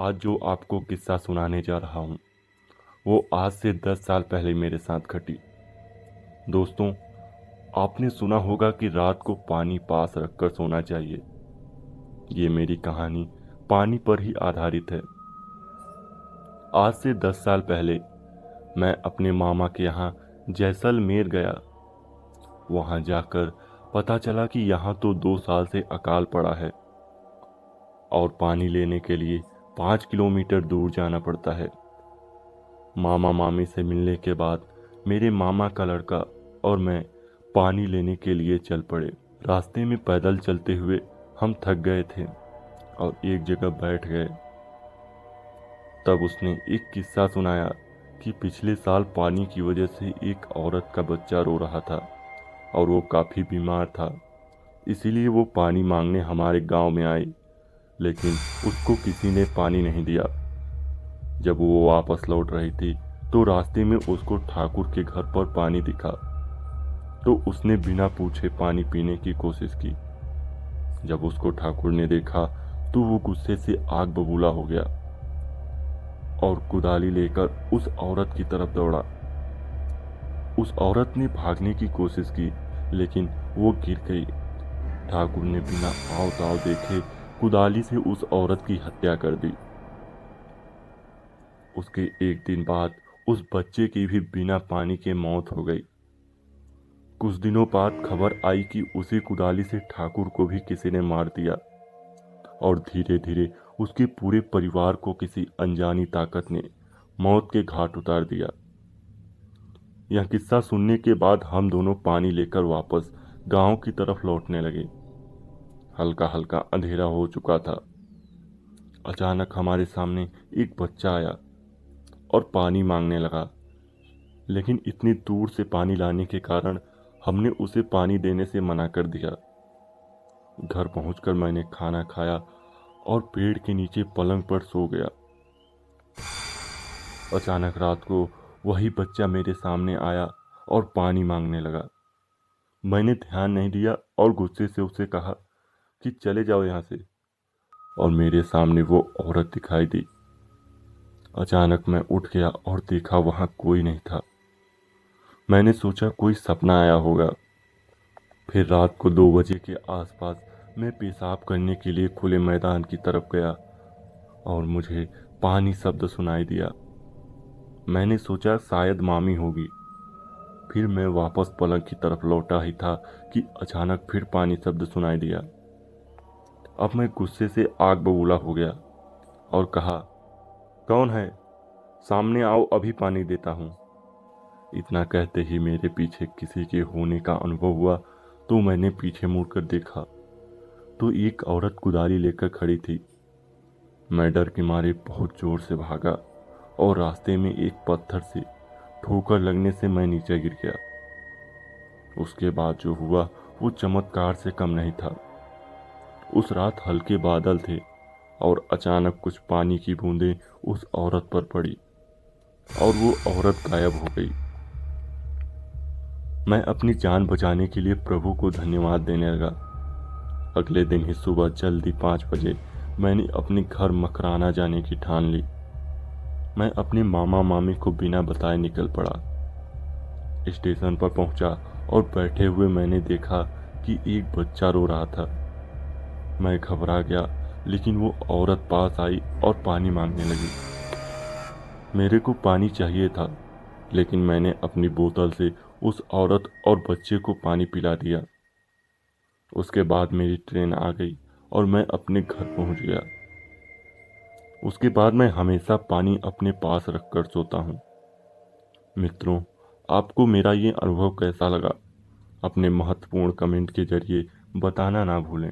आज जो आपको किस्सा सुनाने जा रहा हूँ वो आज से 10 साल पहले मेरे साथ घटी। दोस्तों, आपने सुना होगा कि रात को पानी पास रखकर सोना चाहिए। ये मेरी कहानी पानी पर ही आधारित है। आज से 10 साल पहले मैं अपने मामा के यहाँ जैसलमेर गया। वहाँ जाकर पता चला कि यहाँ तो 2 साल से अकाल पड़ा है और पानी लेने के लिए 5 किलोमीटर दूर जाना पड़ता है। मामा मामी से मिलने के बाद मेरे मामा का लड़का और मैं पानी लेने के लिए चल पड़े। रास्ते में पैदल चलते हुए हम थक गए थे और एक जगह बैठ गए। तब उसने एक किस्सा सुनाया कि पिछले साल पानी की वजह से एक औरत का बच्चा रो रहा था और वो काफ़ी बीमार था। इसीलिए वो पानी मांगने हमारे गांव में आई, लेकिन उसको किसी ने पानी नहीं दिया। जब वो वापस लौट रही थी तो रास्ते में उसको ठाकुर के घर पर पानी दिखा, तो उसने बिना पूछे पानी पीने की कोशिश की। जब उसको ठाकुर ने देखा तो वो गुस्से से आग बबूला हो गया और कुदाली लेकर उस औरत की तरफ दौड़ा। उस औरत ने भागने की कोशिश की, लेकिन वो गिर गई। ठाकुर ने बिना आव दाव देखे कुदाली से उस औरत की हत्या कर दी। उसके एक दिन बाद उस बच्चे की भी बिना पानी के मौत हो गई। कुछ दिनों बाद खबर आई कि उसी कुदाली से ठाकुर को भी किसी ने मार दिया और धीरे धीरे उसके पूरे परिवार को किसी अनजानी ताकत ने मौत के घाट उतार दिया। यह किस्सा सुनने के बाद हम दोनों पानी लेकर वापस गांव की तरफ लौटने लगे। हल्का हल्का अंधेरा हो चुका था। अचानक हमारे सामने एक बच्चा आया और पानी मांगने लगा, लेकिन इतनी दूर से पानी लाने के कारण हमने उसे पानी देने से मना कर दिया। घर पहुंचकर मैंने खाना खाया और पेड़ के नीचे पलंग पर सो गया। अचानक रात को वही बच्चा मेरे सामने आया और पानी मांगने लगा। मैंने ध्यान नहीं दिया और गुस्से से उसे कहा कि चले जाओ यहाँ से, और मेरे सामने वो औरत दिखाई दी। अचानक मैं उठ गया और देखा वहाँ कोई नहीं था। मैंने सोचा कोई सपना आया होगा। फिर रात को 2 बजे के आसपास मैं पेशाब करने के लिए खुले मैदान की तरफ गया और मुझे पानी शब्द सुनाई दिया। मैंने सोचा शायद मामी होगी। फिर मैं वापस पलंग की तरफ लौटा ही था कि अचानक फिर पानी शब्द सुनाई दिया। अब मैं गुस्से से आग बबूला हो गया और कहा, कौन है? सामने आओ, अभी पानी देता हूँ। इतना कहते ही मेरे पीछे किसी के होने का अनुभव हुआ, तो मैंने पीछे मुड़कर देखा तो एक औरत कुदाली लेकर खड़ी थी। मैं डर के मारे बहुत जोर से भागा और रास्ते में एक पत्थर से ठोकर लगने से मैं नीचे गिर गया। उसके बाद जो हुआ वो चमत्कार से कम नहीं था। उस रात हल्के बादल थे और अचानक कुछ पानी की बूंदें उस औरत पर पड़ी और वो औरत गायब हो गई। मैं अपनी जान बचाने के लिए प्रभु को धन्यवाद देने लगा। अगले दिन ही सुबह जल्दी 5 बजे मैंने अपने घर मकराना जाने की ठान ली। मैं अपने मामा मामी को बिना बताए निकल पड़ा। स्टेशन पर पहुंचा और बैठे हुए मैंने देखा कि एक बच्चा रो रहा था। मैं घबरा गया, लेकिन वो औरत पास आई और पानी मांगने लगी। मेरे को पानी चाहिए था, लेकिन मैंने अपनी बोतल से उस औरत और बच्चे को पानी पिला दिया। उसके बाद मेरी ट्रेन आ गई और मैं अपने घर पहुंच गया। उसके बाद मैं हमेशा पानी अपने पास रखकर सोता हूँ। मित्रों, आपको मेरा ये अनुभव कैसा लगा? अपने महत्वपूर्ण कमेंट के जरिए बताना ना भूलें।